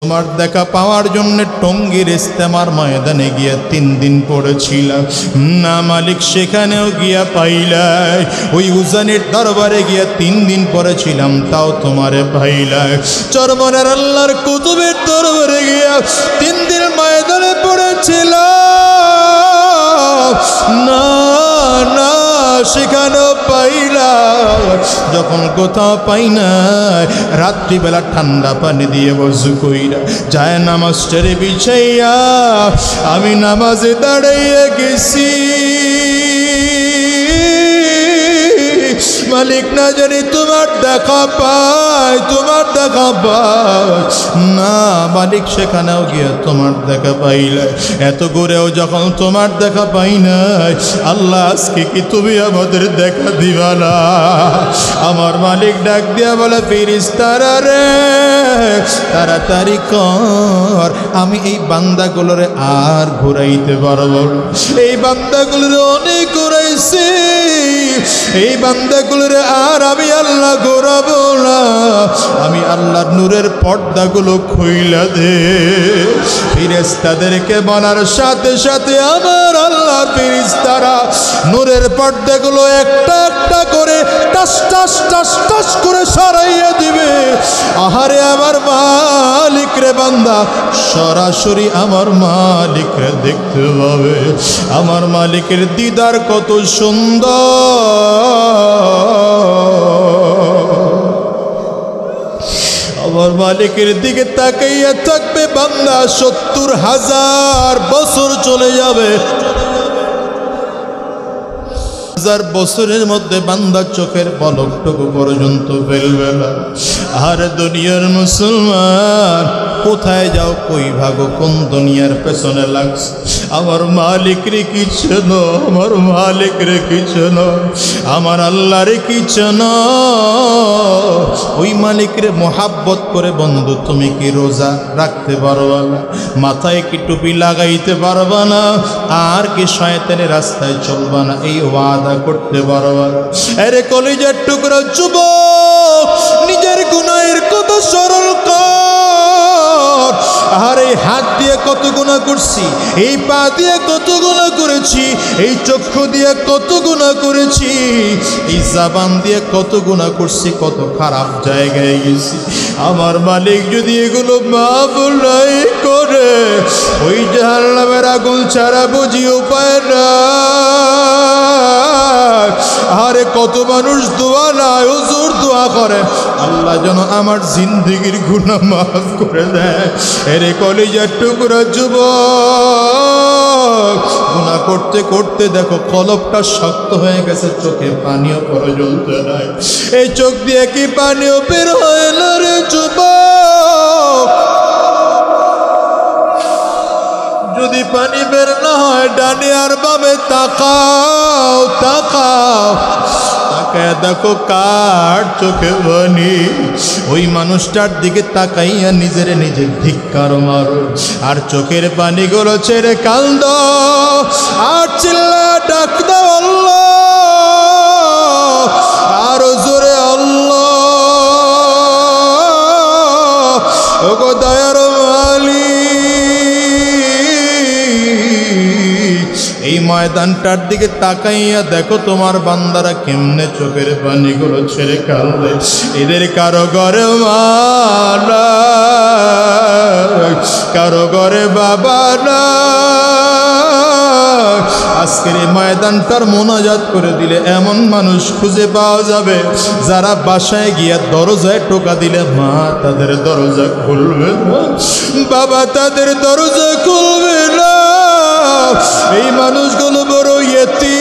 তোমার দেখা পাওয়ার জন্য টঙ্গীর ইস্তেমার ময়দানে গিয়া 3 দিন পড়েছিলাম না মালিক, সেখানেও গিয়া পাইলাই। ওই উজানের দরবারে গিয়া 3 দিন পড়েছিলাম, তাও তোমারে পাইলাই। চরমনের আল্লাহর কুতুবের দরবারে গিয়া 3 দিন ময়দানে পড়েছিলাম, না না সেখানেও পাইলাম। যখন কোথাও পাই না, রাত্রিবেলা ঠান্ডা পানি দিয়ে বজু কইরা যায় নামাজটারে বিছাইয়া আমি নামাজে দাঁড়াইয়া গেছি। মালিক না জানি তোমার দেখা পায়, তোমার দেখা পায় না মালিক, সেখানেও গিয়ে তোমার দেখা পাইলে। এত ঘুরেও যখন তোমার দেখা পাই নাই, আল্লাহ আজকে কি তুমি আমাদের দেখা দিবা না? আমার মালিক ডাক দিয়া বলে, ফেরেশতারা রে তাড়াতাড়ি কর, আমি এই বান্দাগুলোরে আর ঘুরাইতে পারবো না। এই বান্দাগুলোরে অনেক ঘুরাইছি, এই বান্দাগুলোরে আর আমি আল্লাহ ঘোরাবো না। আমি আল্লাহর নূরের পর্দাগুলো খুইলা দে। ফেরেশতাদেরকে বলার সাথে সাথে আমার আল্লাহর ফেরেশতারা নূরের পর্দাগুলো একটা একটা করে টাস টাস টাস টাস করে সরাইয়া দিবে। আহারে আমার মালিক রে, বান্দা সরাসরি আমার মালিক রে দেখতে পাবে। আমার মালিকের দিদার কত সুন্দর। আমার মালিকের দিকে তাকাইয়া থাকবে বান্দা, 70,000 বছর চলে যাবে। 1000 বছরের মধ্যে বান্দা চোখের পলকটুকু পর্যন্ত ফেলবে না। আর দুনিয়ার মুসলমান, কোথায় যাও, কই ভাগো, কোন দুনিয়ার পেছনে লাগছে? আমার মালিক রে কিছু না, আমার মালিক রে কিছু না, আমার আল্লাহ রে কিছু না। ওই মালিক রে মোহাব্বত করে বন্ধু তুমি কি রোজা রাখতে পারবা না? মাথায় কি টুপি লাগাইতে পারবা না? আর কি শয়তানের রাস্তায় চলবা না? এই ওয়াদা করতে পারবা না? আরে কলিজার টুকরা যুবক, নিজের গুনাহের কথা স্মরণ কর। আর এই হাত দিয়ে কত গুনাহ করছি, এই পা দিয়ে কত গুনাহ করেছি, এই চক্ষু দিয়ে কত গুনাহ করেছি, এই জবান দিয়ে কত গুনাহ করছি, কত খারাপ জায়গায় গেছি। আমার মালিক যদি এগুলো মাফ নাই করে, ওই জাহান্নামের আগুন ছাড়া বুঝি উপায় না। আরে কত মানুষ দোয়া নাই, হুজুর দোয়া করে আল্লাহ যেন আমার জিন্দেগির গুনাহ মাফ করে দেয়। এরে কলিজার টুকরা যুবক, গুনাহ করতে করতে দেখো কলবটা শক্ত হয়ে গেছে, চোখে পানিও পর্যন্ত নাই। এই চোখ দিয়ে কি পানিও বের হয় না রে যুবক? যদি পানি বের না হয়, ডানে আর বামে তাকাও, তাকাও, তাকায় দেখো কার চোখে পানি। ওই মানুষটার দিকে তাকাইয়া নিজের নিজের ধিক্কার মারো, আর চোখের পানিগুলো ছেড়ে কান্দো, আর চিল্লা ডাক দাও আল্লাহ, আরো জোরে আল্লাহ। ওগো দয়ার মালিক, এই ময়দানটার দিকে তাকাইয়া দেখো তোমার বান্দারা কেমনে চোখের পানিগুলো ছেড়ে কাঁদে। এদের কারো ঘরে মা নাই, কারো ঘরে বাবা নাই। আজকের এই ময়দানটার মোনাজাত করে দিলে এমন মানুষ খুঁজে পাওয়া যাবে, যারা বাসায় গিয়া দরজায় টোকা দিলে মা তাদের দরজা খুলবে না, বাবা তাদের দরজা খুলবে না। এই মানুষগুলো বড় ইয়েতিম,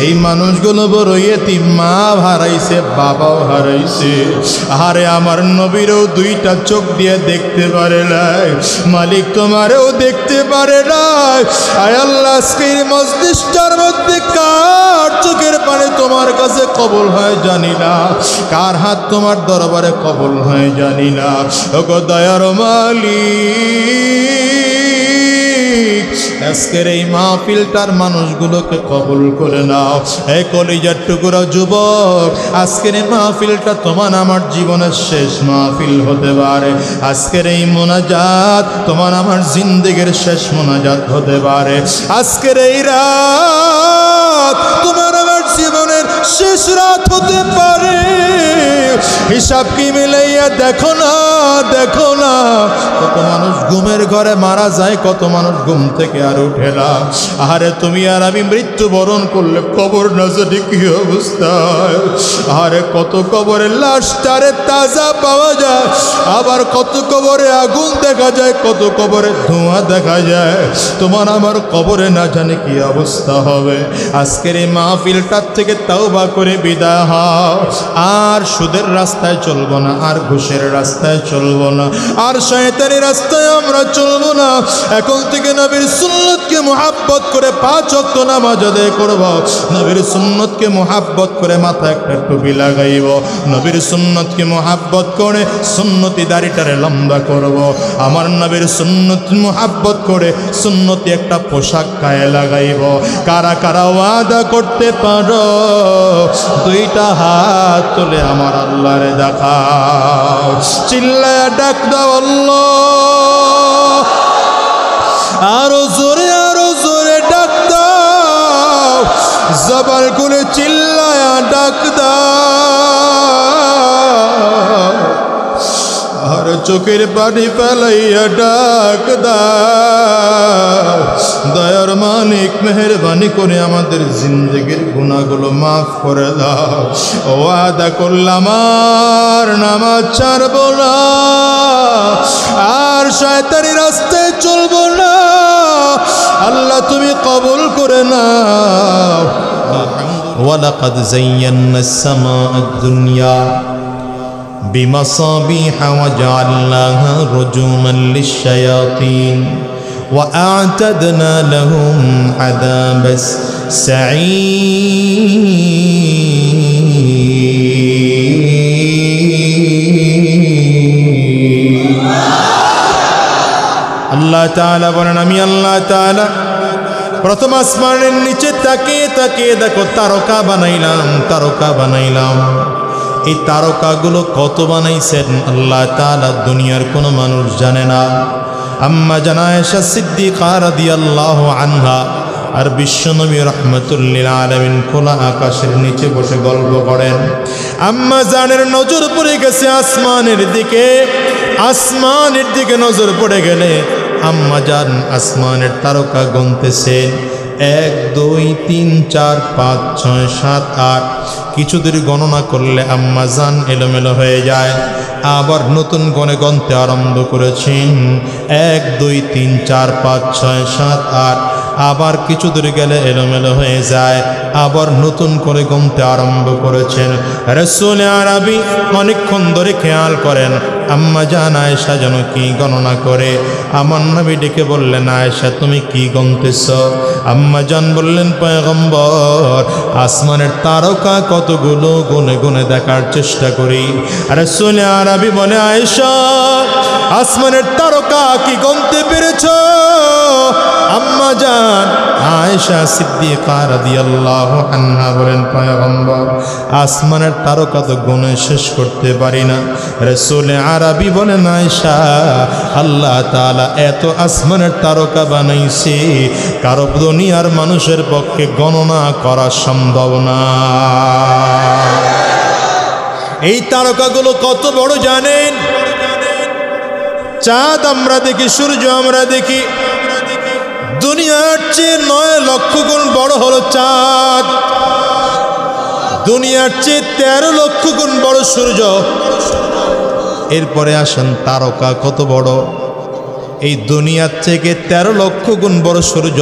এই মানুষগুলো বড় ইয়েতিম, মা হারাইছে, বাবাও হারাইছে। আরে আমার নবীরও 2টা চোখ দিয়ে দেখতে পারে নাই, মালিক তোমারেও দেখতে পারে নাই। আয় আল্লাহ, আজকের মজলিসটার মধ্যে কার চোখের পানি তোমার কাছে কবুল হয় জানি না, কার হাত তোমার দরবারে কবুল হয় জানি না। ওগো দয়ার মালিক, আজকের এই মাহফিলটার মানুষগুলোকে কবুল করে নাও। এই কলিজার টুকরা যুবক, আজকের এই মাহফিলটা তোমার আমার জীবনের শেষ মাহফিল হতে পারে। আজকের এই মোনাজাত তোমার আমার জিন্দেগির শেষ মোনাজাত হতে পারে। আজকের এই রাত তোমার আমার জীবনের শেষ রাত হতে পারে। হিসাব কি মিলাইয়া দেখো না, দেখো না, কত মানুষ ঘুমের ঘরে মারা যায়, কত মানুষ ঘুম থেকে আর উঠে না। আরে তুমি আর আমি মৃত্যুবরণ করলে কবর না জানি কি অবস্থা। আরে কত কবরের লাশ তারে তাজা পাওয়া যায়, আবার কত কবরে আগুন দেখা যায়, কত কবরে ধোঁয়া দেখা যায়। তোমার আমার কবরে না জানি কি অবস্থা হবে। আজকের এই মাহফিলটার থেকে তওবা করে বিদায় হও। আর সুদের রাস্তায় চলবো না, আর ঘুষের রাস্তায় চলবো না, আর শয়তানি রাস্তায় আমরা চলবো না। এখন থেকে নবীর সুন্নতকে মুহাব্বত করে 5 ওয়াক্ত নামাজ আদায় করব। নবীর সুন্নতকে মুহাব্বত করে মাথায় একটা টুপি লাগাইব। নবীর সুন্নতকে মুহাব্বত করে সুন্নতি দাড়িটারে লম্বা করব। আমার নবীর সুন্নত মুহাব্বত করে সুন্নতি একটা পোশাক গায়ে লাগাইব। কারা কারা ওয়াদা করতে পারো? 2টা হাত তুলে আমার আল্লাহরে দেখাও, চিল্লায়া ডাক দাও আল্লাহ। আরো জোরে ডাক দাও, জবান করে চিল্লায়া ডাক দাও। আর চোখের পানি ফেলাইয়া ডাক দাও। দয়ার মালিক মেহেরবানি করে আমাদের জিন্দেগির গুনাহগুলো মাফ করে দাও। ওয়াদা করলাম আর নামাজ ছাড়বো না, আর শয়তানি রাস্তায় চলবো না। আল্লাহ তুমি কবুল করে নাও। ওয়ালাকাদ যায়্যানাস সামাআদ দুনিয়া بمصابيح وجعلناها رجوما للشياطين وأعتدنا لهم عذاب السعير। আল্লাহ তাআলা বলেন, আমি আল্লাহ তাআলা প্রথম আসমানের নিচে তাকিয়ে তাকিয়ে দেখো তারকা বানাইলাম, তারকা বানাইলাম। এই তারকাগুলো কত বানাইছেন আল্লাহ তাআলা দুনিয়ার কোনো মানুষ জানে না। আম্মা জান আয়েশা সিদ্দিকা রাদিয়াল্লাহু আনহা আর বিশ্বনবী রাহমাতুল লিল আলামিন খোলা আকাশের নিচে বসে গল্প করেন। আম্মা জানের নজর পড়ে গেছে আসমানের দিকে। আসমানের দিকে নজর পড়ে গেলে আম্মা জান আসমানের তারকা গুনতেছে। 1 2 3 4 5 6 7 8। কিছু দূর গণনা করলে আম্মা জান এলোমেলো হয়ে যায়। আবার নতুন গণে গণতে আরম্ভ করেছেন। 1 2 3 4 5 6 7 8। আবার কিছু দূর গেলে এলোমেলো হয়ে যায়, আবার নতুন করে গুনতে আরম্ভ করেছেন। রাসূল আরবি অনেকক্ষণ ধরে খেয়াল করেন আম্মা জান আয়েশা যেন কি গণনা করে। আমার নবী ডেকে বললেন, আয়েশা তুমি কি গুনতেছ? আম্মা জান বললেন, পয়গম্বর আসমানের তারকা কতগুলো গুনে গুনে দেখার চেষ্টা করি। রাসূল আরবি বলে, আয়েশা আসমানের তারকা কি গুনতে পেরেছ? আম্মা জান আয়েশা সিদ্দিকা রাদিয়াল্লাহু আনহা বলেন, পয়গম্বর আসমানের তারকা তো গুনে শেষ করতে পারি না। রাসূল আরবি বলেন, আয়েশা আল্লাহ তাআলা এত আসমানের তারকা বানাইছে কারো দুনিয়ার মানুষের পক্ষে গণনা করা সম্ভব না। এই তারকাগুলো কত বড় জানেন? চাঁদ আমরা দেখি, সূর্য আমরা দেখি, দুনিয়ার চেয়ে 9 লক্ষ গুণ বড় হলো চাঁদ। দুনিয়ার চেয়ে 13 লক্ষ গুণ বড় সূর্য। এরপরে আসেন তারকা কত বড়? এই দুনিয়ার থেকে 13 লক্ষ গুণ বড় সূর্য।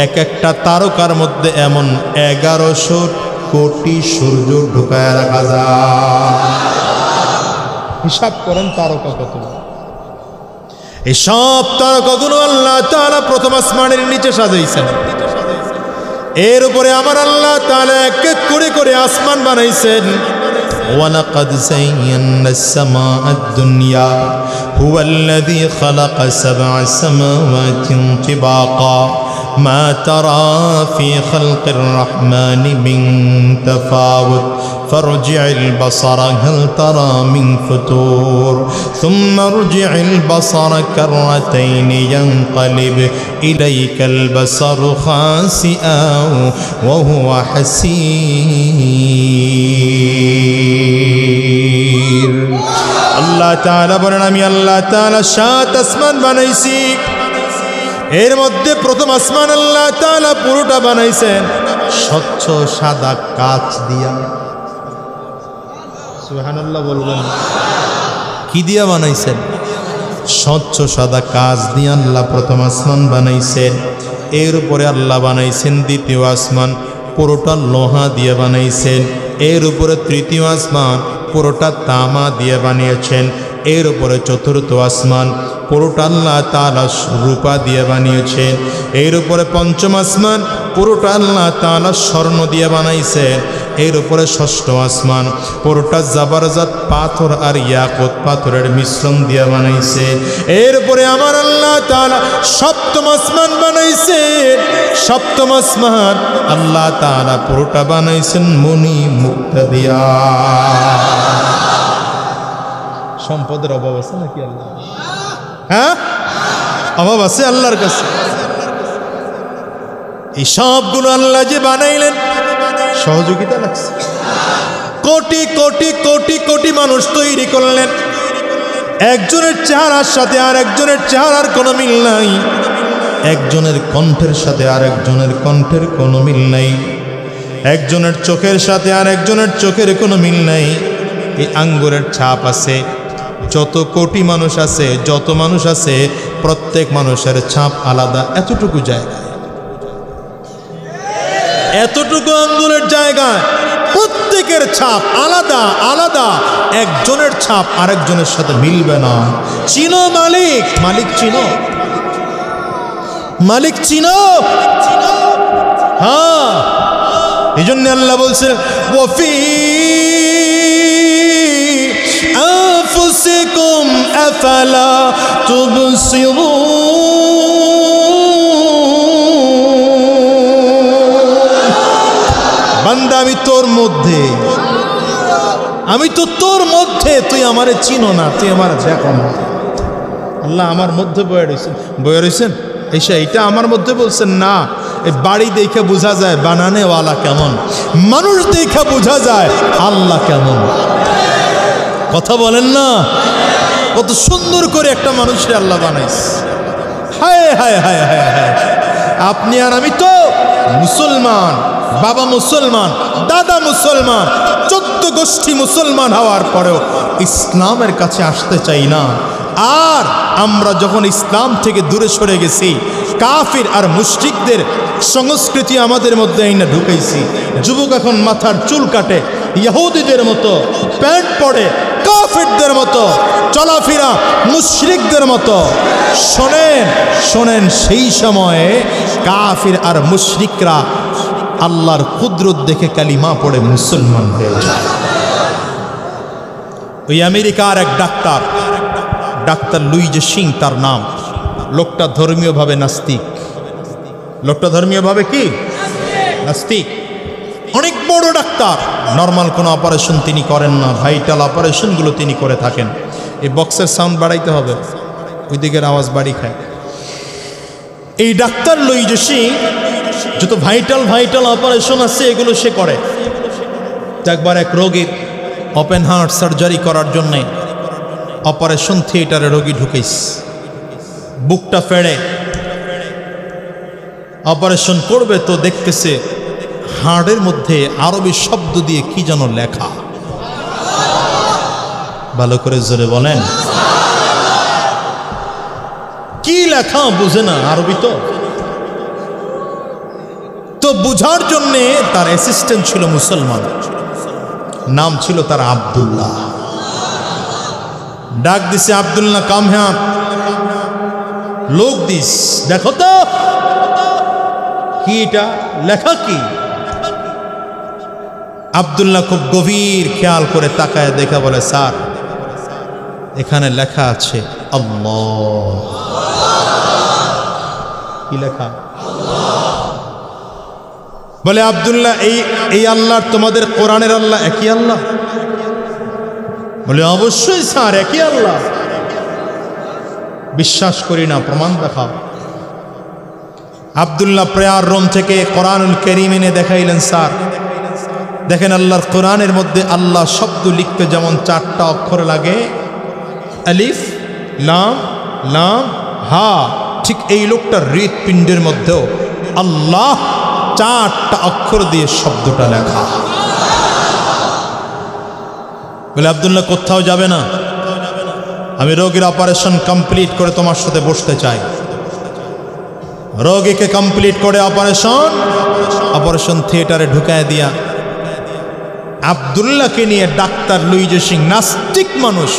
এক একটা তারকার মধ্যে এমন 1100 কোটি সূর্য ঢুকায় রাখা যায়। হিসাব করেন তারকা কত। এই সব তারকাগুলো আল্লাহ তাআলা প্রথম আসমানের নিচে সাজাইছেন। এর উপরে আমার আল্লাহ তাআলা এক এক করে আসমান বানাইছেন। ওয়ালাকাদ যায়্যানাস সামাআদ দুনিয়া হুয়াল্লাযী খালাকা সাবআ সামাওয়াতিন তিবাকা মা তারা ফি খালকির রাহমানি মিন তাফাউত فارجع البصر هل ترى من فتور ثم ارجع البصر كرتين ينقلب إليك البصر خاسئا وهو حسير الله تعالى বলেন আমি আল্লাহ তাআলা সাত আসমান বানাইছি এর মধ্যে প্রথম আসমান আল্লাহ তাআলা পুরোটা বানাইছেন স্বচ্ছ সাদা কাচ দিয়া সুবহানাল্লাহ বলবেন কি দিয়া বানাইছেন স্বচ্ছ সাদা কাচ দিয়ে আল্লাহ প্রথম আসমান বানাইছেন এর উপরে আল্লাহ বানাইছেন দ্বিতীয় আসমান পুরোটা লোহা দিয়ে বানাইছেন এর উপরে তৃতীয় আসমান পুরোটা তামা দিয়ে বানিয়েছেন এর উপরে চতুর্থ আসমান পুরোটা আল্লাহ তাআলা রূপা দিয়ে বানিয়েছেন এর উপরে পঞ্চম আসমান পুরোটা আল্লাহ তাআলা স্বর্ণ দিয়ে বানাইছেন এর উপরে ষষ্ঠ আসমান পুরোটা জাবরজাত পাথর আর ইয়াকুত পাথরের মিশ্রণ দিয়ে বানাইছে এর উপরে আমার আল্লাহ তাআলা সপ্তম আসমান বানাইছেন সপ্তম আসমান আল্লাহ তাআলা পুরোটা বানাইছেন মণি মুক্তা দিয়া সম্পদের অভাব আছে নাকি আল্লাহ হ্যাঁ অভাব আছে আল্লাহর কাছে এই সবগুলো আল্লাহ যে বানাইলেন সহযোগিতা লাগছে কোটি কোটি কোটি কোটি মানুষ তৈরি করলেন একজনের চেহারার সাথে আর একজনের চেহারার কোনো মিল নাই একজনের কণ্ঠের সাথে আর একজনের কণ্ঠের কোনো মিল নাই একজনের চোখের সাথে আর একজনের চোখের কোনো মিল নাই এই আঙ্গুরের ছাপ আছে যত কোটি মানুষ আছে যত মানুষ আছে প্রত্যেক মানুষের ছাপ আলাদা এতটুকু জায়গায় এতটুকু আঙ্গুলের জায়গায় প্রত্যেকের ছাপ আলাদা আলাদা একজনের ছাপ আরেকজনের সাথে মিলবে না চিনো মালিক মালিক চিনো মালিক চিনো হ্যাঁ এই জন্য আল্লাহ বলছেন ওয়াফি আনফুসিকুম আফালা তুবসিরুন বান্দা আমি তোর মধ্যে আমি তো তোর মধ্যে তুই আমারে চিনো না তুই আমার দেখো না আল্লাহ আমার মধ্যে বয়ে রয়েছেন এসে এইটা আমার মধ্যে বলছেন না এই বাড়ি দেখে বোঝা যায় বানানেওয়ালা কেমন মানুষ দেখে বোঝা যায় আল্লাহ কেমন কথা বলেন না কত সুন্দর করে একটা মানুষের আল্লাহ বানাইছে হায় হায় হায় হায় হায় আপনি আর আমি তো মুসলমান বাবা মুসলমান দাদা মুসলমান 14 গোষ্ঠী মুসলমান হওয়ার পরেও ইসলামের কাছে আসতে চাই না আর আমরা যখন ইসলাম থেকে দূরে সরে গেছি কাফির আর মুশরিকদের সংস্কৃতি আমাদের মধ্যে আইনা ঢুকাইছি যুবক এখন মাথার চুল কাটে ইহুদিদের মতো প্যান্ট পরে কাফিরদের মতো চলাফেরা মুশরিকদের মতো শোনেন শোনেন সেই সময়ে কাফির আর মুশরিকরা আল্লাহর কুদরত দেখে কালিমা পড়ে মুসলমান হয়ে যায় ওই আমেরিকার এক ডাক্তার লুইজ সিং তার নাম লোকটা ধর্মীয়ভাবে নাস্তিক লোকটা ধর্মীয়ভাবে কি নাস্তিক অনেক বড় ডাক্তার নর্মাল কোনো অপারেশন তিনি করেন না ভাইটাল অপারেশনগুলো তিনি করে থাকেন এই বক্সের সাউন্ড বাড়াইতে হবে ওই দিকের আওয়াজ বাড়ি খায় এই ডাক্তার লুইজ সিং যত ভাইটাল অপারেশন আছে এগুলো সে করে একবার এক রোগীর ওপেন হার্ট সার্জারি করার জন্যে অপারেশন থিয়েটারে রোগী ঢুকেছে বুকটা ফেড়ে অপারেশন করবে তো দেখতেছে হাড়ের মধ্যে আরবি শব্দ দিয়ে কি যেন লেখা ভালো করে জোরে বলেন কি লেখা বুঝে না আরবি তো বুঝার জন্যে তার অ্যাসিস্ট্যান্ট ছিল মুসলমান নাম ছিল তার আব্দুল্লাহ ডাক দিছে আব্দুল্লাহ কাম হ্যাঁ লোক দিস দেখো তো কি এটা লেখা কি আব্দুল্লাহ খুব গভীর খেয়াল করে তাকায় দেখা বলে, স্যার এখানে লেখা আছে আল্লাহ। কি লেখা? বলে আব্দুল্লাহ এই আল্লাহর তোমাদের কোরআনের আল্লাহ একই আল্লাহ? বলে অবশ্যই স্যার একই আল্লাহ। বিশ্বাস করি না, প্রমাণ দেখাও। আব্দুল্লাহ প্রেয়ার রুম থেকে কোরআনুল কারীম এনে দেখাইলেন, স্যার দেখেন আল্লাহর কোরআনের মধ্যে আল্লাহ শব্দ লিখতে যেমন 4টা অক্ষর লাগে, আলিফ লাম লাম হা, ঠিক এই লোকটার হৃৎপিণ্ডের মধ্যেও আল্লাহ 4টা অক্ষর দিয়ে শব্দটা লেখা। বলে আব্দুল্লাহ কোথাও যাবে না, আমি রোগীর অপারেশন কমপ্লিট করে তোমার সাথে বসতে চাই। রোগীকে কমপ্লিট করে অপারেশন থিয়েটারে ঢুকায় দিয়া আব্দুল্লাহকে নিয়ে ডাক্তার লুইজে সিং, নাস্তিক মানুষ,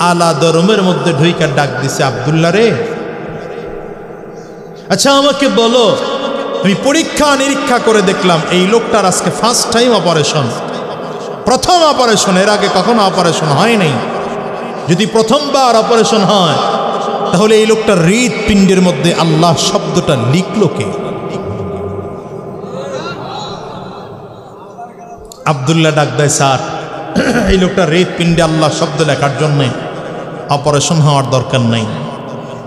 আলাদা রুমের মধ্যে ঢুইকা ডাক দিছে, আব্দুল্লাহ রে, আচ্ছা আমাকে বলো, আমি পরীক্ষা নিরীক্ষা করে দেখলাম এই লোকটার আজকে ফার্স্ট টাইম অপারেশন, প্রথম অপারেশন, এর আগে কখনো অপারেশন হয় নাই। যদি প্রথমবার অপারেশন হয় তাহলে এই লোকটার হৃৎপিণ্ডের মধ্যে আল্লাহ শব্দটা লিখলো কে? আব্দুল্লাহ ডাক দেয়, স্যার এই লোকটার হৃৎপিণ্ডে আল্লাহ শব্দ লেখার জন্য অপারেশন হওয়ার দরকার নাই।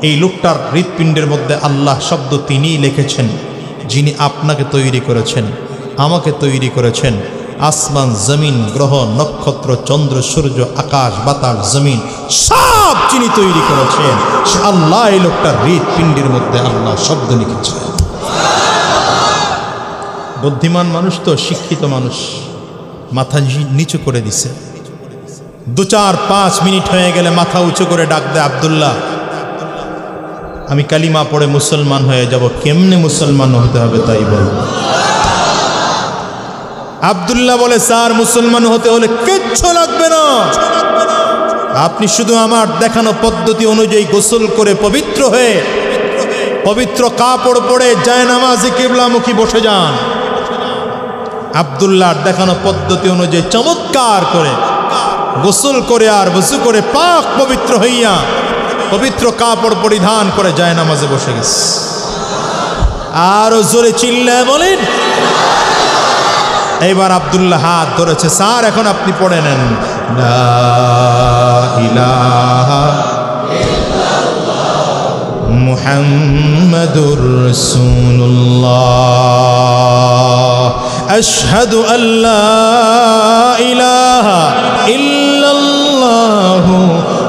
এই লোকটার হৃৎপিণ্ডের মধ্যে আল্লাহ শব্দ তিনিই লিখেছেন, যিনি আপনাকে তৈরি করেছেন, আমাকে তৈরি করেছেন। আসমান জমিন গ্রহ নক্ষত্র চন্দ্র সূর্য আকাশ বাতাস জমিন সব যিনি তৈরি করেছেন সে আল্লাহ। এই লোকটার হৃৎপিণ্ডের মধ্যে আল্লাহ শব্দ লিখেছেন। বুদ্ধিমান মানুষ তো, শিক্ষিত মানুষ, মাথা নিচু করে দিছে। 2-4-5 মিনিট হয়ে গেলে মাথা উঁচু করে ডাক দেয়, আব্দুল্লাহ আমি কালিমা পড়ে মুসলমান হয়ে যাব, কেমনে মুসলমান হতে হবে তাই বল। আব্দুল্লাহ বলে, স্যার মুসলমান হতে হলে কিচ্ছু লাগবে না, আপনি শুধু আমার দেখানো পদ্ধতি অনুযায়ী গোসল করে পবিত্র হয়ে পবিত্র কাপড় পরে জায়নামাজে কিবলামুখী বসে যান। আব্দুল্লাহর দেখানো পদ্ধতি অনুযায়ী চমৎকার করে গোসল করে আর ওযু করে পাক পবিত্র হইয়া পবিত্র কাপড় পরিধান করে জায়নামাজে বসে গেছে। আরো জোরে চিল্লায় বলেন। এইবার আব্দুল্লাহ হাত ধরেছে, স্যার এখন আপনি পড়ে নেন, লা ইলাহা ইল্লাল্লাহ মুহাম্মাদুর রাসূলুল্লাহ আশহাদু আল্লা ইলাহা ইল্লাল্লাহ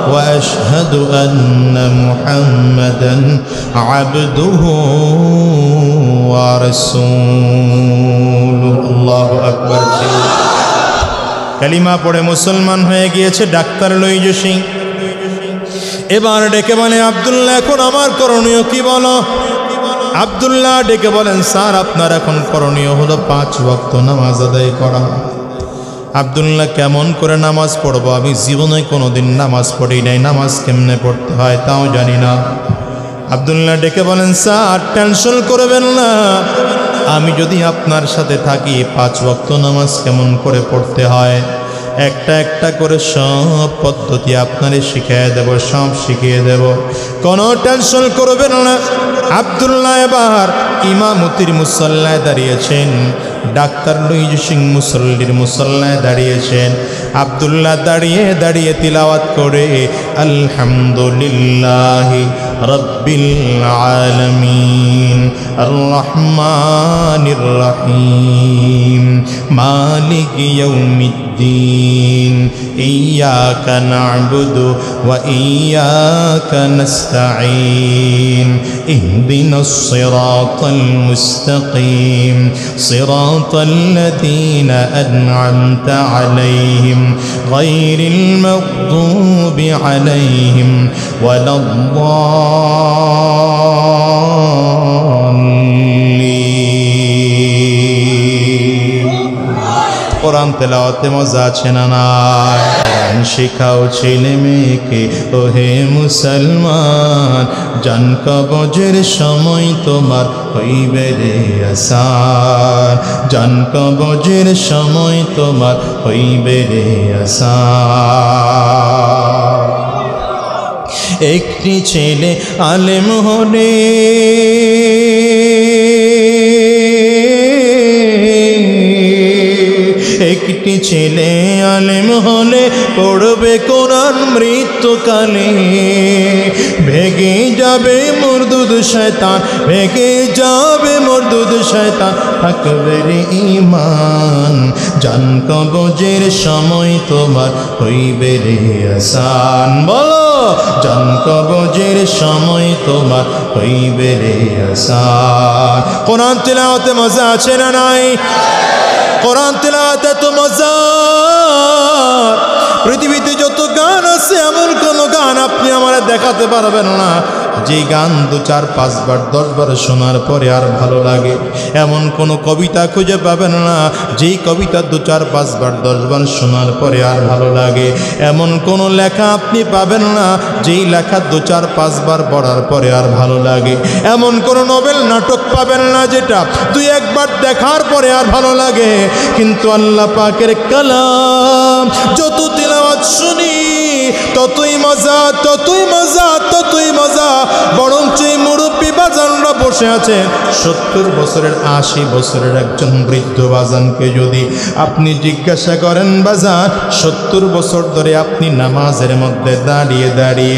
ওয়া আশহাদু আন্না মুহাম্মাদান আবদুহু ওয়া রাসূলুহু। আল্লাহু আকবার। কালিমা পড়ে মুসলমান হয়ে গিয়েছে ডাক্তার লুইজে সিং। এবার ডেকে বলে, আব্দুল্লাহ এখন আমার করণীয় কি বলো? আব্দুল্লাহ ডেকে বলেন, স্যার আপনার এখন করণীয় হলো 5 ওয়াক্ত নামাজ আদায় করা। আব্দুল্লাহ কেমন করে নামাজ পড়বো? আমি জীবনে কোনোদিন নামাজ পড়ি নাই, নামাজ কেমনে পড়তে হয় তাও জানি না। আব্দুল্লাহ ডেকে বলেন, স্যার টেনশন করবেন না, আমি যদি আপনার সাথে থাকি 5 ওয়াক্ত নামাজ কেমন করে পড়তে হয় একটা একটা করে সব পদ্ধতি আপনারে শিখিয়ে দেব, সব শিখিয়ে দেব, কোনো টেনশন করবেন না। আব্দুল্লাহ এবার ইমামতির মুসল্লায় দাঁড়িয়েছেন, ডাক্তার লুইজে সিং মুসল্লির মুসল্লায় দাঁড়িয়েছেন। আব্দুল্লাহ দাঁড়িয়ে দাঁড়িয়ে তিলাওয়াত করে আলহামদুলিল্লাহি রাব্বিল আলামিন আর রহমানির রহিম মালিক ইয়াউমিদ্দিন ইয়্যাকা না'বুদু ওয়া ইয়্যাকা নাস্তাঈন ইহদিনাস সিরাতাল মুস্তাকিম সিরাতাল লাযীনা আন'আমতা আলাইহিম গায়রিল মাগদুবি আলাইহিম ওয়ালাদ-দাল্লিন। কোরআন তেলাওয়াতে মজা আছে না নাই? গান শেখাও ছেলে মেয়েকে ওহে মুসলমান, জান কবজের সময় তোমার হইবে রে আসান, জান কবজের সময় তোমার হইবে রে আসান। একটি ছেলে আলেম হলে একটি ছেলে আলেম হলে পড়বে কোরআন মৃত্যুকালে, ভেগে যাবে মরদুদ শয়তান, ভেগে যাবে মরদুদ শয়তান, থাকবে রে ঈমান, জান কবজের সময় তোমার হইবে রে আসান। বলো জান কবজের সময় তোমার হইবে রে আসান। কোরআন তিলাওয়াতে মজা আছে না নাই? কোরআন তিলাওয়াতে তো মজা। পৃথিবীতে যত গান আছে এমন কোন গান আপনি আমারে দেখাতে পারবেন না যে গান 2, 4, 5 বার 10 বার শোনার পরে আর ভালো লাগে। এমন কোন কবিতা খুঁজে পাবেন না যেই কবিতা 2, 4, 5 বার 10 বার শোনার পরে আর ভালো লাগে। এমন কোন লেখা আপনি পাবেন না যেই লেখা 2, 4, 5 বার পড়ার পরে আর ভালো লাগে। এমন কোন নোবেল নাটক পাবেন না যেটা 2-1 বার দেখার পরে আর ভালো লাগে। কিন্তু আল্লাহ পাকের কালাম যত তিলাওয়াত শুনি ততই মজা, ততই মজা, ততই মজা। বরঞ্চ এই মুরব্বী বাজানরা বসে আছেন 70 বছরের 80 বছরের একজন বৃদ্ধ বাজানকে যদি আপনি জিজ্ঞাসা করেন, বাজান 70 বছর ধরে আপনি নামাজের মধ্যে দাঁড়িয়ে দাঁড়িয়ে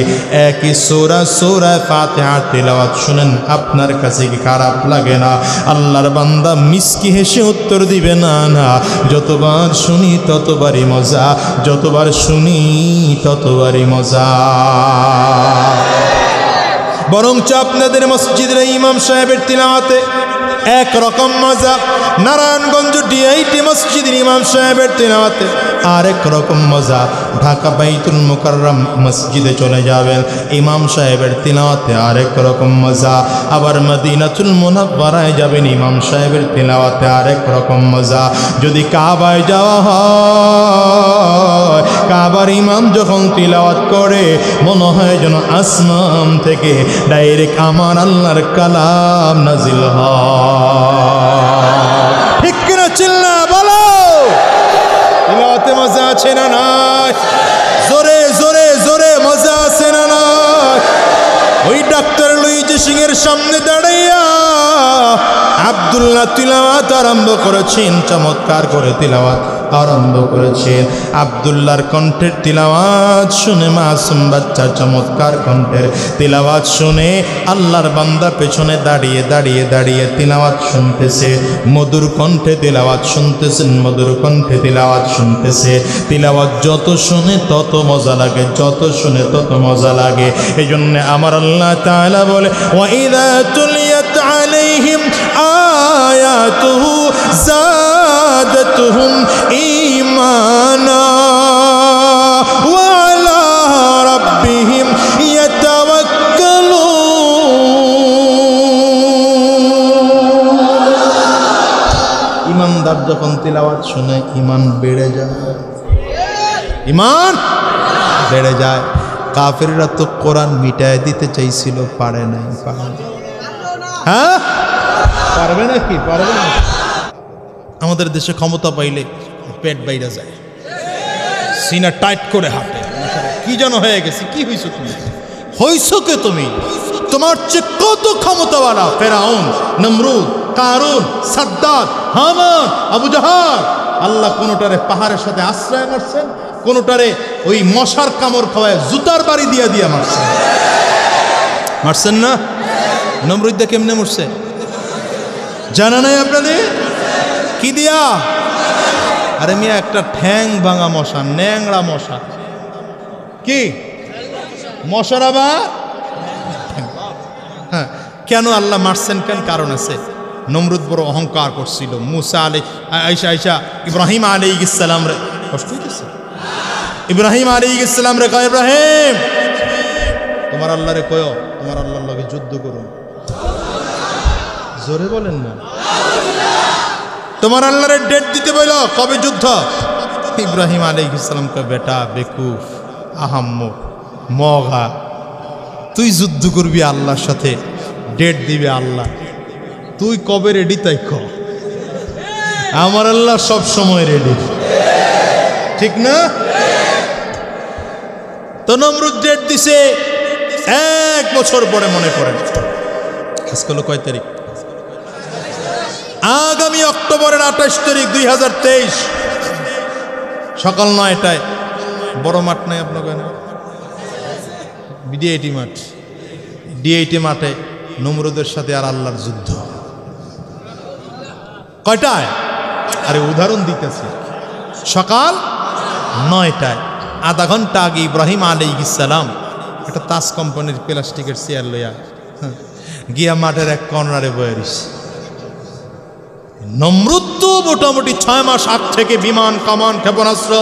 একই সূরা ফাতিহা তিলাওয়াত শুনেন, আপনার কাছে কি খারাপ লাগে না? আল্লাহর বান্দা মিসকি হেসে উত্তর দিবে, না না, যতবার শুনি ততবারই মজা, যতবার শুনি ততবারই মজা। বরঞ্চ আপনাদের মসজিদের ইমাম সাহেবের তিলাওয়াতে একরকম মজা, নারায়ণগঞ্জ ডিআইটি মসজিদের ইমাম সাহেবের তিলাওয়াতে আরেক রকম মজা। ঢাকা বাইতুল মুকাররম মসজিদে চলে যাবেন, ইমাম সাহেবের তিলাওয়াতে আরেক রকম মজা। আবার মদিনাতুল মুনাওয়ারায় যাবেন, ইমাম সাহেবের তিলাওয়াতে আরেক রকম মজা। যদি কাবায় যাওয়া হয়, কাবার ইমাম যখন তিলাওয়াত করে মনে হয় যেন আসমান থেকে ডাইরেক্ট আমার আল্লাহর কালাম নাজিল হয়। ঠিক কিনা চিল্লা বলো? তিলাওয়াতে মজা আছে না নাই? জোরে জোরে জোরে মজা আছে না নাই? ওই ডাক্তার লুইজি সিং এর সামনে দাঁড়াইয়া আব্দুল্লাহ তিলাওয়াত আরম্ভ করেছেন, চমৎকার করে তিলাওয়াত আরম্ভ করেছেন। আব্দুল্লাহর কণ্ঠের তিলাওয়াত শুনে মাসুম বাচ্চা চমৎকার কণ্ঠের তিলাওয়াত শুনে আল্লাহর বান্দা পেছনে দাঁড়িয়ে দাঁড়িয়ে দাঁড়িয়ে তিলাওয়াত শুনতেছে, মধুর কণ্ঠে তিলাওয়াত শুনতেছেন, মধুর কণ্ঠে তিলাওয়াত শুনতেছে। তিলাওয়াত যত শুনে তত মজা লাগে, যত শুনে তত মজা লাগে। এই জন্য আমার আল্লাহ তাআলা বলে, ওয়াইদা তুলিয়াত আলাইহিম আয়াতুহু যাদাতুহুম ঈমানা ওয়া আলা রাব্বিহিম ইয়াতাওয়াক্কালুন। ঈমানদার যখন তিলাওয়াত শুনে ঈমান বেড়ে যায়, ঈমান বেড়ে যায়। কাফেররা তো কোরআন মিটায় দিতে চাইছিল, পারে নাই। হ্যাঁ পারবে নাকি? পারবে না। আমাদের দেশে ক্ষমতা পাইলে পেট বাইরে যায়, সিনা টাইট করে হাঁটে। কি যেন হয়ে গেছে? কি হইছো তুমি? হইছো কে তুমি? তোমার চেয়ে কত ক্ষমতাওয়ালা ফেরাউন, নমরুদ, কারুন, সাদ্দাত, হামান, আবু জাহাল। আল্লাহ কোনোটারে পাহাড়ের সাথে আশ্রয় মারছেন, কোনোটারে ওই মশার কামড় খাওয়ায় জুতার বাড়ি দিয়া দিয়া মারছেন। মারছেন না? নমরুদা কেমনে মরছে জানা নাই আপনাদের? কি দিয়া? আরে মিয়া একটা ঠ্যাং ভাঙা মশা, ন্যাংরা মশা। কি মশার আবার? হ্যাঁ, কেন আল্লাহ মারছেন? কেন কারণ আছে। নমরুদ বড় অহংকার করছিল। মুসা আইসা ইব্রাহিম আলাইহিস সালাম রে কষ্ট হইতেছে। ইব্রাহিম আলাইহিস সালাম রে কয়, ইব্রাহিম তোমার আল্লাহ রে কয় তোমার আল্লাহর লগে যুদ্ধ করুন। জোরে বলেন না। তোমার আল্লাহরে ডেট দিতে বলল, কবে যুদ্ধ? ইব্রাহিম আলাইহিস সালামকে বেটা বেকুফ আহাম্মক মগা, তুই যুদ্ধ করবি আল্লাহর সাথে, ডেট দিবে আল্লাহ, তুই কবে রেডি তাই ক, আমার আল্লাহ সব সময় রেডি, ঠিক না? তো নমরুদ ডেট দিছে 1 বছর পরে, মনে পড়ে আজকে হলো কয় তারিখ? আগামী অক্টোবরের 28 তারিখ 2023 সকাল 9টায়। বড় মাঠ নাই আপনাকে, ডিআইটি মাঠ, ডিআইটি মাঠে নমরুদের সাথে আর আল্লাহর যুদ্ধ। কয়টায়? আরে উদাহরণ দিতেছি, সকাল 9টায়। আধা ঘন্টা আগে ইব্রাহিম আলাইহিস সালাম একটা তাস কোম্পানির প্লাস্টিকের চেয়ার লইয়া গিয়া মাঠের এক কর্নারে বয়ে রইছে। নমরুদ তো মোটামুটি 6 মাস আগ থেকে বিমান, কামান, ক্ষেপণাস্ত্র,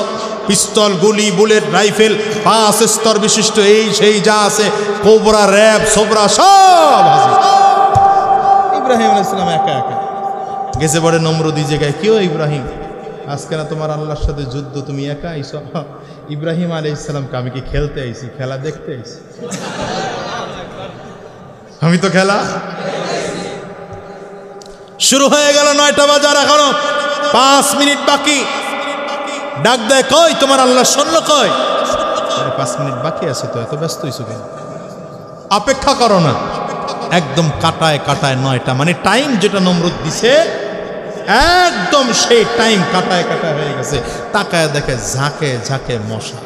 পিস্তল, গুলি, বুলেট, রাইফেল, 5 স্তর বিশিষ্ট এই সেই যা আছে, কোবরা, র্যাব, সোবরা সব হাজির। ইব্রাহিম আলাইহিস সালাম একা একা গেছে পরে নমরুদ এই জায়গায়, কেউ ইব্রাহিম আজকে না তোমার আল্লাহর সাথে যুদ্ধ, তুমি একা আইছো? ইব্রাহিম আলাইহিস সালামকে আমি কি খেলতে আইছি, খেলা দেখতে আইছি? আমি তো খেলা। শুরু হয়ে গেল 9টা বাজার, এখনো 5 মিনিট বাকি। ডাক দেয়, কই তোমার আল্লাহ সৈন্য কই? 5 মিনিট বাকি আছে তো, এত ব্যস্ত হইছো কেন? অপেক্ষা করো না। একদম কাটায় কাটায় 9টা, মানে টাইম যেটা নমরুদ দিছে একদম সেই টাইম কাটায় কাটায় হয়ে গেছে। তাকায় দেখে ঝাঁকে ঝাঁকে মশা,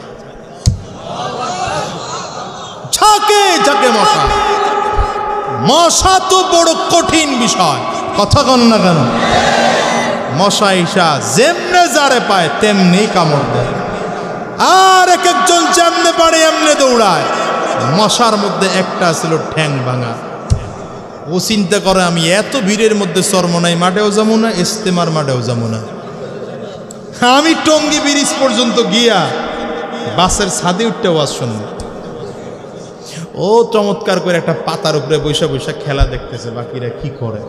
ঝাঁকে ঝাঁকে মশা। মশা তো বড় কঠিন বিষয়, কথা কন না কেন? মশা ঈশা যেমনে যারে পায় তেমনি কামড় দেয়, আর এক একজন যেমনে পারে এমনে দৌড়ায়। মশার মধ্যে একটা ছিল ঠ্যাং ভাঙা। ও চিন্তা করে, আমি এত ভিড়ের মধ্যে চরমনাই মাঠেও যাবো না, ইস্তেমার মাঠেও যাবো না, আমি টঙ্গী ব্রিজ পর্যন্ত গিয়া বাসের ছাদে উঠতে ওয়াজ শুনবো। ও চমৎকার করে একটা পাতার উপরে বৈশা বৈশা খেলা দেখতেছে, বাকিরা কি করে।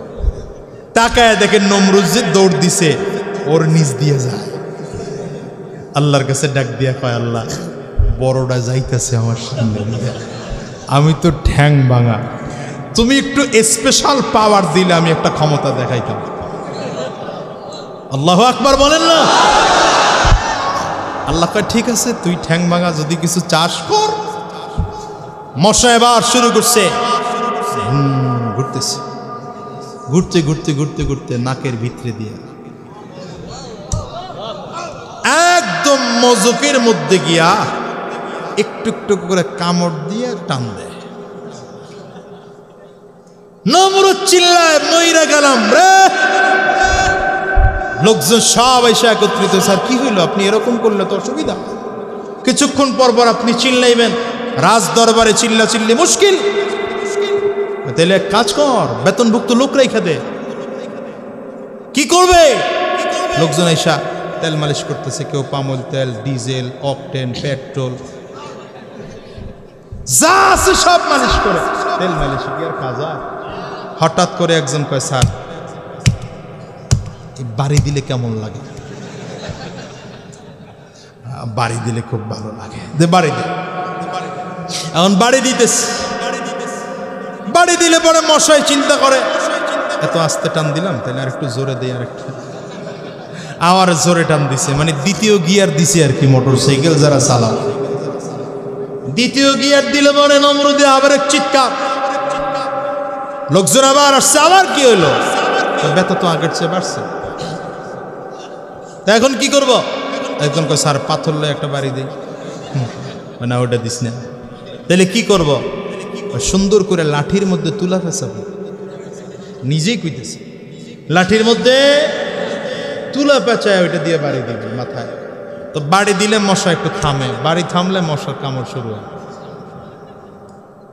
তাকায় দেখে নমরুদ যে দৌড় দিছে, ওর নিচ দিয়ে যায়। আল্লাহর কাছে ডাক দিয়া কয়, আল্লাহ বড়টা যাইতেছে আমার সামনে, আমি তো ঠ্যাং ভাঙা, তুমি একটু স্পেশাল পাওয়ার দিলে আমি একটা ক্ষমতা দেখাইতাম। আল্লাহু আকবার বলেন না? আল্লাহ কয়, ঠিক আছে, তুই ঠ্যাং ভাঙা যদি কিছু চাষ কর। মশা এবার শুরু করছে, ঘুরতেছে, ঘুরতে ঘুরতে ঘুরতে ঘুরতে নাকের ভিতরে দিয়ে একদম মজকের মধ্যে গিয়া একটু একটু করে কামড় দিয়ে টান দেয়। নমরুদ চিল্লায়, মইরা গেলাম রে। লোকজন সব এসে একত্রিত, স্যার কি হইল, আপনি এরকম করলে তো অসুবিধা। কিছুক্ষণ পর পর আপনি চিল্লাইবেন, রাজ দরবারে চিল্লা চিল্লি মুশকিল। তাহলে এক কাজ কর, বেতনভুক্ত লোক রেখে দে। কি করবে? লোকজন এসা তেল মালিশ করতেছে, কেউ পামল তেল, ডিজেল, অকটেন, পেট্রোল যা আছে সব মালিশ করে। তেল মালিশ কি আর কাজ? হঠাৎ করে একজন কয়, স্যার বাড়ি দিলে কেমন লাগে? বাড়ি দিলে খুব ভালো লাগে, দে বাড়ি দে। এখন বাড়ি দিতেছে, বাড়ি দিলে পরে মশাই চিন্তা করে, এত আস্তে টান দিলাম, তাহলে আর একটু জোরে দেই, আর একটু আবার জোরে টান দিছে, মানে দ্বিতীয় গিয়ার দিছে আর কি। মোটর সাইকেল যারা চালাও, দ্বিতীয় গিয়ার দিলে পরে নমরুদে আবার এক চিৎকার, লোকজন আবার আসছে, আবার কি হইলো? ব্যথা তো আগের চেয়ে বাড়ছে, এখন কি করব? একজন কয়, স্যার পাথর লয় একটা বাড়ি দিই। না ওটা দিস না, তাহলে কি করব? সুন্দর করে লাঠির মধ্যে তুলা ফেসাবো। নিজেই কইতেছে, লাঠির মধ্যে তুলা পেঁচায় ওইটা দিয়ে বাড়ি দিবে মাথায়। তো বাড়ি দিলে মশা একটু থামে, বাড়ি থামলে মশার কামড় শুরু হয়।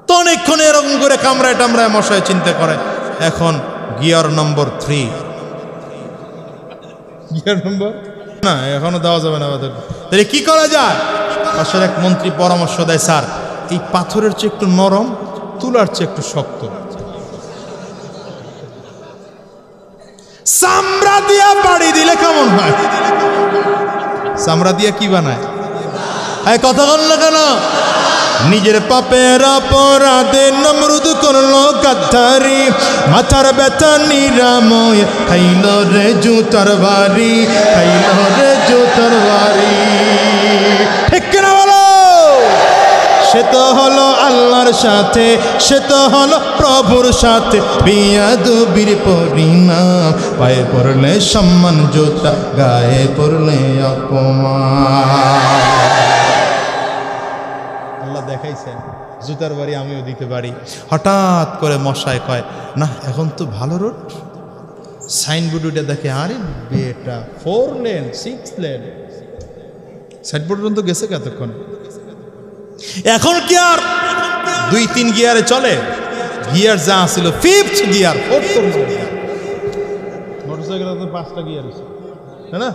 তো অনেকক্ষণ এরকম করে কামড়ায় টামড়ায় মশায় চিন্তা করে, এখন গিয়ার নম্বর 3। গিয়ার নম্বর না, এখনো দেওয়া যাবে না। তাহলে কি করা যায়? পাশের এক মন্ত্রী পরামর্শ দেয়, স্যার এই পাথরের চেয়ে একটু নরম, তুলার চেয়ে একটু শক্ত, চামড়া দিয়া বাড়ি দিলে কেমন হয়? চামড়া দিয়ে কি বানায়? কথা বল না কেন? নিজের পাপের অপরাধে নমরুদ করলো গাদ্দারি, মাথার ব্যথা নিরাময় খাইল রে জুতার বাড়ি, খাইল রে জুতার বাড়ি। ঠিক কিনা বলো? সে তো হলো আল্লাহর সাথে, সে তো হলো প্রভুর সাথে বিয়াদবির পরিণাম। পায়ে পড়লে সম্মান জুতা, গায়ে পড়লে অপমান। আল্লাহ দেখাইছেন জুতার বাড়ি আমিও দিতে পারি। হঠাৎ করে মশায় কয় না এখন তো ভালো রোড, সাইনবোর্ড উঠে দেখে আরে বেটা 4 লেন 6 লেন, সাইনবোর্ড পর্যন্ত গেছে কতক্ষণ? এখন কি আর 2-3 গিয়ারে চলে? গিয়ার যা ছিল 5th gear, 4th gear. Motorcycle তো 5টা গিয়ার আছে, তাই না?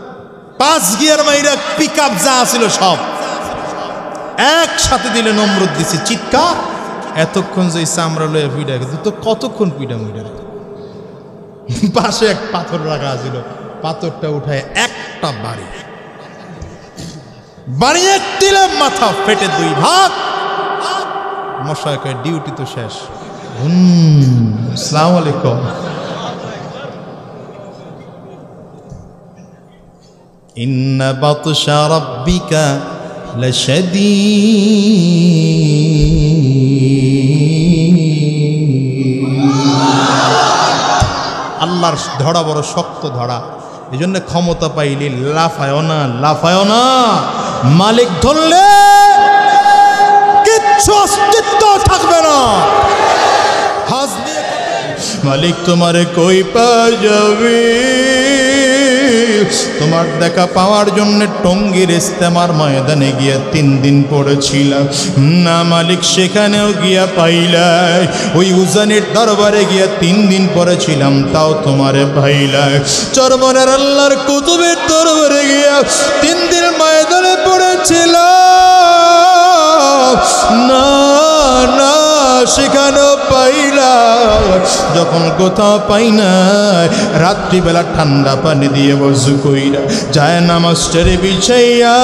5 গিয়ার মাইরা পিকআপ যা ছিল সব একসাথে দিলে নমরুদ দিছে চিৎকার। এতক্ষণ যে চামড়া লয়ে পিডা গেছে তো কতক্ষণ পিডা মুইডা। পাশে এক পাথর রাখা ছিল, পাথরটা উঠায় একটা বাড়ি বাড়িয়ে দিলে মাথা ফেটে 2 ভাগ। মশায় কয় ডিউটি তো শেষ। আসসালামু আলাইকুম। ইন্না বাতশা রাব্বিকা আল্লাহর ধরা বড় শক্ত ধরা। এই জন্য ক্ষমতা পাইলে লাফায় না, লাফায় না। মালিক ধরলে কিচ্ছু অস্তিত্ব থাকবে না। মালিক তোমারে কই পা যাবে? তোমার দেখা পাওয়ার জন্য টঙ্গীর ইস্তেমার ময়দানে গিয়া 3 দিন পড়েছিলাম না মালিক, সেখানেও গিয়া পাইলাই। ওই উজানের দরবারে গিয়া 3 দিন পড়েছিলাম, তাও তোমারে পাইলাই। চরমনের আল্লাহর কুতুবের দরবারে গিয়া 3 দিন ময়দানে পড়েছিলাম না না, সেখানেও পাইলাম। যখন কোথাও পাই না, রাত্রিবেলা ঠান্ডা পানি দিয়ে বজু কইরা যায় নামাজটারে বিছাইয়া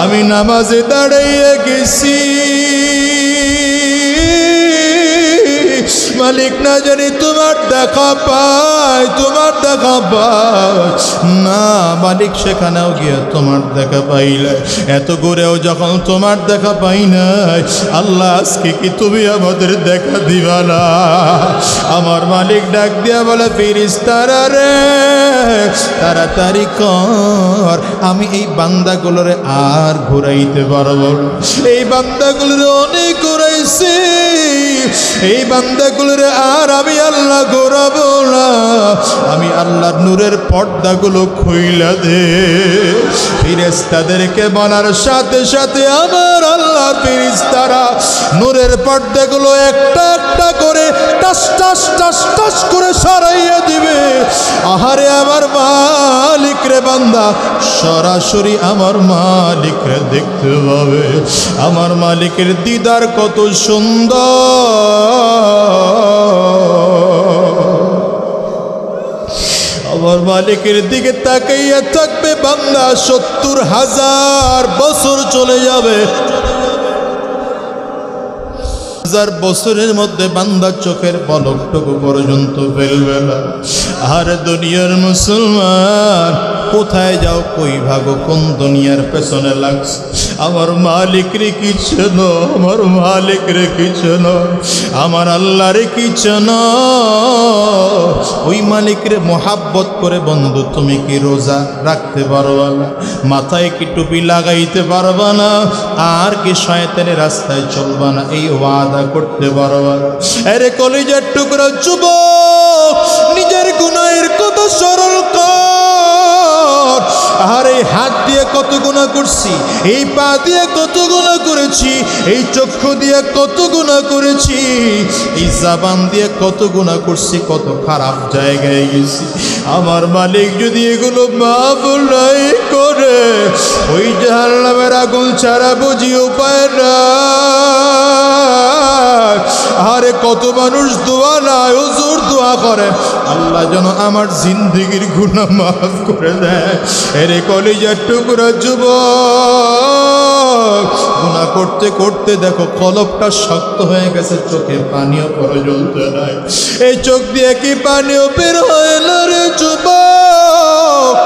আমি নামাজে দাঁড়াইয়া গেছি। মালিক না জানি তোমার দেখা পায়, তোমার দেখা পায় না মালিক, সেখানেও গিয়ে তোমার দেখা পাইলে। এত ঘুরেও যখন তোমার দেখা পাই নাই, আল্লাহ আজকে কি তুমি আমাদের দেখা দিবা না? আমার মালিক ডাক দিয়া বলে ফেরেশতারা রে তাড়াতাড়ি কর, আমি এই বান্দাগুলোরে আর ঘুরাইতে পারবো না। এই বান্দাগুলোরে অনেক ঘুরাইছি, এই বান্দাগুলোরে আর আমি আল্লাহ ঘোরাবো না। আমি আল্লাহর নূরের পর্দাগুলো খুইলা দে। ফেরেশতাদেরকে বলার সাথে সাথে আমার আল্লাহর ফেরেশতারা নূরের পর্দাগুলো একটা একটা করে টাস টাস টাস টাস করে সরাইয়া দিবে। আহারে আমার মালিক রে, বান্দা সরাসরি আমার মালিক রে দেখতে পাবে। আমার মালিকের দিদার কত সুন্দর। আমার মালিকের দিকে তাকাইয়া থাকবে বান্দা, 70,000 বছর চলে যাবে। 1000 বছরের মধ্যে বান্দার চোখের পলকটুকু পর্যন্ত ফেলবে না। আর দুনিয়ার মুসলমান কোথায় যাও, কই ভাগো, কোন দুনিয়ার পেছনে লাগছে? আমার মালিক রে কিছু না, আমার মালিক রে কিছু না, আমার আল্লাহ রে কিছু না। ওই মালিক রে মোহাব্বত করে বন্ধু তুমি কি রোজা রাখতে পারবা না? মাথায় কি টুপি লাগাইতে পারবা না? আর কি শয়তানের রাস্তায় চলবা না? এই ওয়াদা করতে পারবা না? আরে কলিজার টুকরা যুবক, নিজের গুনাহের কথা স্মরণ কর। আর এই হাত দিয়ে কত গুনাহ করছি, এই পা দিয়ে কত গুনাহ করেছি, এই চক্ষু দিয়ে কত গুনাহ করেছি, এই জবান দিয়ে কত গুনাহ করছি, কত খারাপ জায়গায় গেছি। আমার মালিক যদি এগুলো মাফ নাই করে ওই জাহান্নামের আগুন ছাড়া বুঝি উপায় না। আরে কত মানুষ দোয়া নাই হুজুর দোয়া করে আল্লাহ যেন আমার জিন্দেগির গুনাহ মাফ করে দেয়। এরে কলিজার টুকরা যুবক, গুনাহ করতে করতে দেখো কলবটা শক্ত হয়ে গেছে, চোখে পানিও পর্যন্ত নাই। এই চোখ দিয়ে কি পানিও বের হয় না রে যুবক?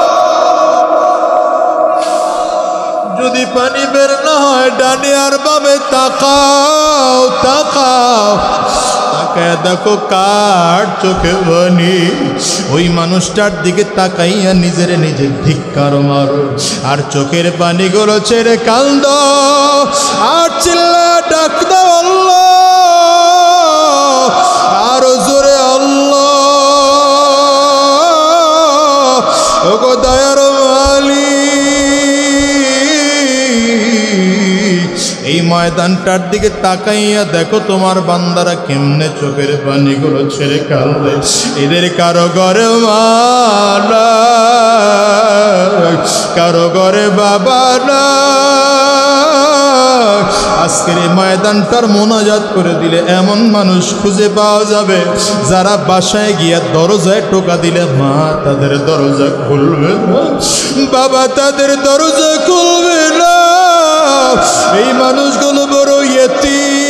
যদি পানি বের না হয় ডানে আর বামে তাকাও, তাকাও, তাকায় দেখো কার চোখে পানি। ওই মানুষটার দিকে তাকাইয়া নিজের নিজে ধিক্কার মারো, আর চোখের পানিগুলো ছেড়ে কান্দ, আর চিল্লা ডাক দাও আল্লাহ, আরো জোরে আল্লাহ। ওগো দয়ার মালিক, এই ময়দানটার দিকে তাকাইয়া দেখো তোমার বান্দারা কেমনে চোখের পানিগুলো ছেড়ে কাঁদে। এদের কারো ঘরে মা নাই, কারো ঘরে বাবা নাই। আজকের এই ময়দানটার মোনাজাত করে দিলে এমন মানুষ খুঁজে পাওয়া যাবে যারা বাসায় গিয়া দরজায় টোকা দিলে মা তাদের দরজা খুলবে না, বাবা তাদের দরজা খুলবে না। এই মানুষগুলো বড় ইয়েতিম,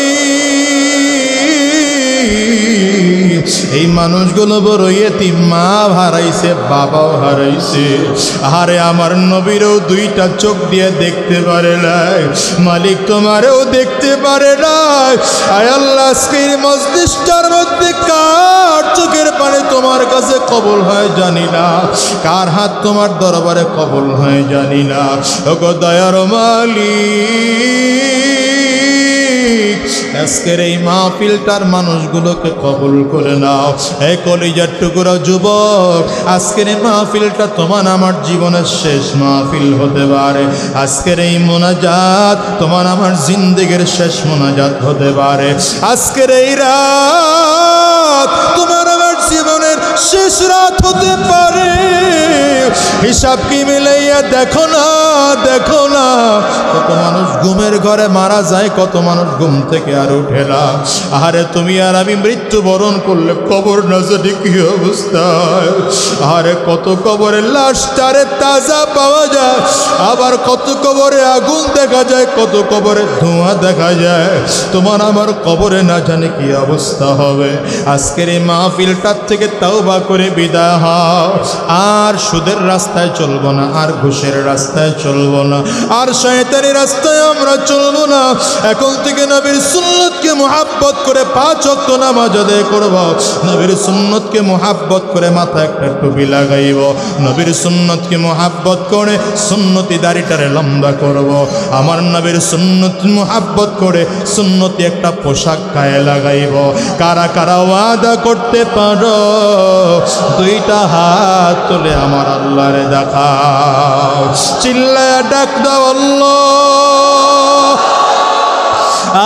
এই মানুষগুলো বড় ইয়েতিম, মা হারাইছে বাবাও হারাইছে। আরে আমার নবীরও দুইটা চোখ দিয়ে দেখতে পারে নাই, মালিক তোমারেও দেখতে পারে নাই। আয় আল্লাহ, আজকের মজলিসটার মধ্যে কার চোখের পানি তোমার কাছে কবুল হয় জানি না, কার হাত তোমার দরবারে কবুল হয় জানি না। ওগো দয়ার মালিক, আজকের এই মাহফিলটার মানুষগুলোকে কবুল করে নাও। এই কলিজার টুকরা যুবক, আজকের এই মাহফিলটা তোমার আমার জীবনের শেষ মাহফিল হতে পারে। আজকের এই মোনাজাত তোমার আমার জিন্দেগির শেষ মোনাজাত হতে পারে। আজকের এই রাত তোমার আমার জীবনের শেষ রাত হতে পারে। হিসাব কি মিলাইয়া দেখো না, দেখো না, কত মানুষ ঘুমের ঘরে মারা যায়, কত মানুষ ঘুম থেকে আর উঠে না। আরে তুমি আর আমি মৃত্যুবরণ করলে কবর না জানি কি অবস্থা। আরে কত কবরে লাশ তারে তাজা পাওয়া যায়, আবার কত কবরে আগুন দেখা যায়, কত কবরে ধোঁয়া দেখা যায়। তোমার আমার কবরে না জানি কি অবস্থা হবে। আজকের এই মাহফিলটার থেকে তওবা করে বিদায় হও। আর সুদের রাস্তায় চলবো না, আর ঘুষের রাস্তায় চলবো না, আর শয়তানি রাস্তায় আমরা চলবো না। এখন থেকে নবীর সুন্নতকে মুহাব্বত করে 5 ওয়াক্ত নামাজ আদায় করব। নবীর সুন্নতকে মুহাব্বত করে মাথায় একটা টুপি লাগাইব। নবীর সুন্নতকে মুহাব্বত করে সুন্নতি দাড়িটারে লম্বা করব। আমার নবীর সুন্নত মুহাব্বত করে সুন্নতি একটা পোশাক গায়ে লাগাইব। কারা কারা ওয়াদা করতে পারো? দুইটা হাত তুলে আমার আল্লাহরে দেখাও, চিল্লায়া ডাক দাও আল্লাহ,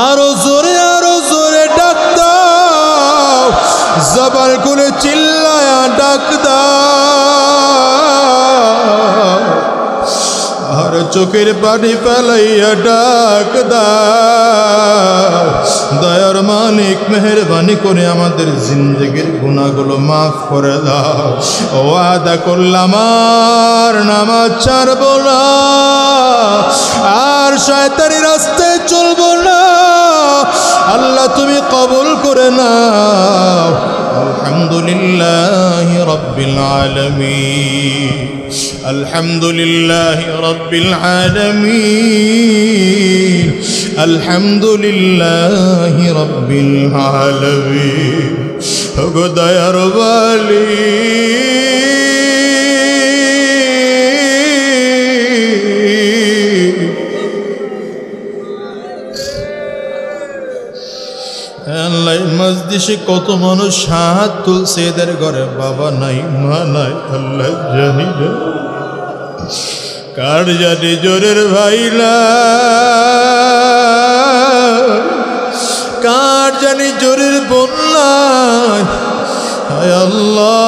আরো জোরে ডাক দাও, জবান করে চিল্লায়া ডাক দাও, আর চোখের পানি ফেলাইয়া ডাক দাও। দয়ার মালিক, মেহেরবানি করে আমাদের জিন্দেগির গুনাহগুলো মাফ করে দাও। ওয়াদা করলাম আর নামাজ ছাড়বো না, আর শয়তানি রাস্তায় চলবো না। আল্লাহ তুমি কবুল করে নাও। আলহামদুলিল্লাহি রাব্বিল আলামিন, আলহামদুলিল্লাহি রাব্বিল আলামিন, আলহামদুলিল্লাহি রাব্বিল আলামিন। ওগো দয়ার মালিক, মজলিসে কত মানুষ হাত তুলছে, এদের ঘরে বাবা নাই, মা নাই, আল্লাহ জানি না, কার জানি জোরের ভাই নাই, কার জানি জোরের বোন নাই। হায় আল্লাহ,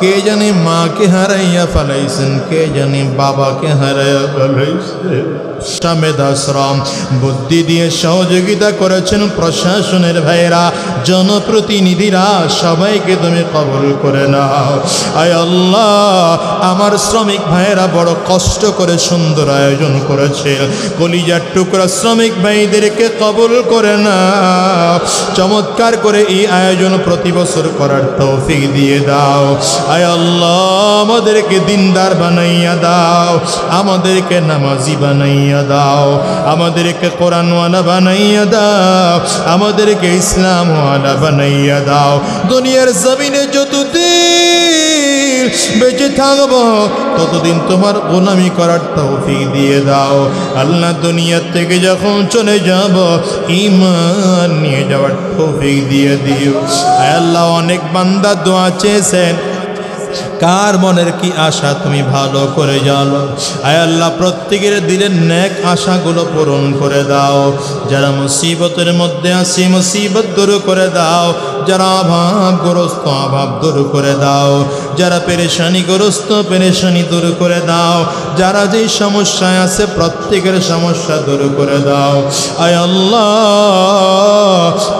কে জানি মাকে হারাইয়া ফেলাইছেন, কে জানি বাবাকে হারাইয়া ফেলাইছেন। মেধাশ্রম বুদ্ধি দিয়ে সহযোগিতা করেছেন প্রশাসনের ভাইরা, জনপ্রতিনিধিরা, সবাইকে তুমি কবুল করে নাও। আয় আল্লাহ, আমার শ্রমিক ভাইয়েরা বড় কষ্ট করে সুন্দর আয়োজন করেছে, কলিজার টুকরা শ্রমিক ভাইদেরকে কবুল করে নাও। চমৎকার করে এই আয়োজন প্রতি বছর করার তৌফিক দিয়ে দাও। আয় আল্লাহ, আমাদেরকে দিনদার বানাইয়া দাও, আমাদেরকে নামাজি বানাইয়া দাও, আমাদেরকে কোরআনওয়ালা বানাইয়া দাও, আমাদেরকে ইসলামওয়ালা বানাইয়া দাও। দুনিয়ার জমিনে যতদিন বেঁচে থাকবো ততদিন তোমার গোলামি করার তৌফিক দিয়ে দাও। আল্লাহ, দুনিয়া থেকে যখন চলে যাব ঈমান নিয়ে যাওয়ার তৌফিক দিয়ে দিও। আল্লাহ, অনেক বান্দা দোয়া চেয়েছেন, কার মনের কি আশা তুমি ভালো করে জানো। আয় আল্লাহ, প্রত্যেকের দিলের নেক আশাগুলো পূরণ করে দাও। যারা মুসিবতের মধ্যে আছে মুসিবত দূর করে দাও, যারা অভাবগ্রস্ত অভাব দূর করে দাও, যারা পেরেশানিগ্রস্ত পেরেশানি দূর করে দাও, যারা যেই সমস্যায় আছে প্রত্যেকের সমস্যা দূর করে দাও। আয় আল্লাহ,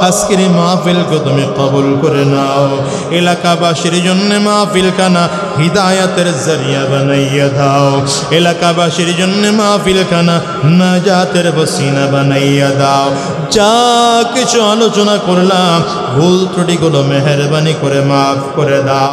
আজকের মাহফিলকে তুমি কবুল করে নাও। এলাকাবাসীর জন্য মাহফিলখানা হিদায়াতের জরিয়া বানাইয়া দাও। এলাকাবাসীর জন্য মাহফিলখানা নাজাতের বসিনা বানাইয়া দাও। যা কিছু আলোচনা করলাম ভুল ত্রুটিগুলো মেহেরবানি করে মাফ করে দাও।